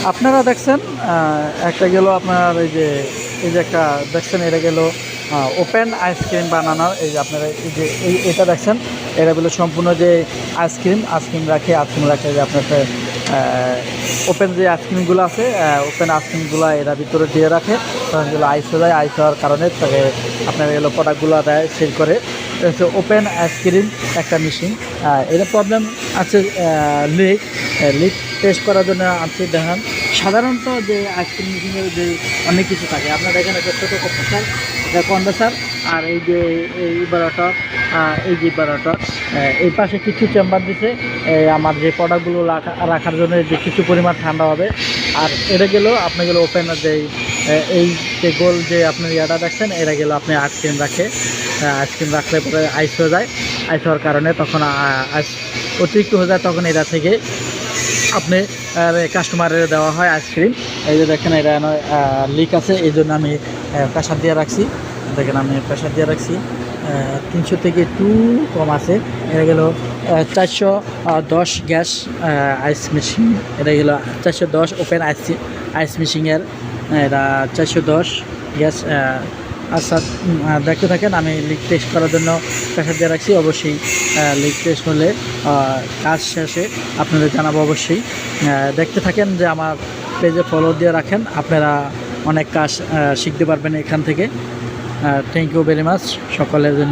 আপনারা দেখছেন একটা গেল আপনার এই যে একটা দেখছেন এটা গেল ওপেন আইসক্রিম বানানোর। এই যে আপনারা এই যে এটা দেখছেন, এটা হলো সম্পূর্ণ যে আইসক্রিম রাখে যে আপনার ওপেন যে আইসক্রিমগুলো আছে, ওপেন আইসক্রিমগুলো এরা ভিতরে দিয়ে রাখে, তখন এগুলো আইস হয়ে যায়। আইস হওয়ার কারণে তাকে আপনার এগুলো প্রোডাক্টগুলো দেয়, সেল করে। এটা হচ্ছে ওপেন আইসক্রিম একটা মেশিন। এটা প্রবলেম আছে লিক টেস্ট করার জন্য আপনি দেখান। সাধারণত যে আইসক্রিম মেশিনের যে অনেক কিছু থাকে, আপনার দেখেন একটা ছোটো কম্প্রেসার, এটা কন্ডেন্সার, আর এই যে এই বারোটা, এই যে বারোটা, এই পাশে কিছু চেম্বার দিছে আমার যে প্রোডাক্টগুলো রাখার জন্য যে কিছু পরিমাণ ঠান্ডা হবে। আর এটা গেল আপনি গেলো ওপেনার যে এই যে গোল যে আপনার ইয়াটা দেখছেন, এটা গেলো আপনি আইসক্রিম রাখলে পরে আইস হয়ে যায়। আইস হওয়ার কারণে তখন আইস অতিরিক্ত হয়ে যায়, তখন এটা থেকে আপনি কাস্টমারের দেওয়া হয় আইসক্রিম। এই যে দেখেন এটা লিক আছে, এই জন্য আমি প্রেশার দিয়ে রাখছি। দেখেন আমি প্রেশার দিয়ে রাখছি, 300 থেকে একটু কম আছে। এটা গেল 410 গ্যাস আইস মেশিন। এটা গেল 410 ওপেন আইস মেশিনের, এটা 410 গ্যাস। আচ্ছা, দেখতে থাকেন। আমি লিক টেস্ট করার জন্য প্রেশার দিয়ে রাখছি। অবশ্যই লিক টেস্ট হলে কাজ শেষে আপনাদের জানাবো অবশ্যই। দেখতে থাকেন, যে আমার পেজে ফলো দিয়ে রাখেন, আপনারা অনেক কাজ শিখতে পারবেন এখান থেকে। থ্যাংক ইউ ভেরি মাচ সকলের জন্য।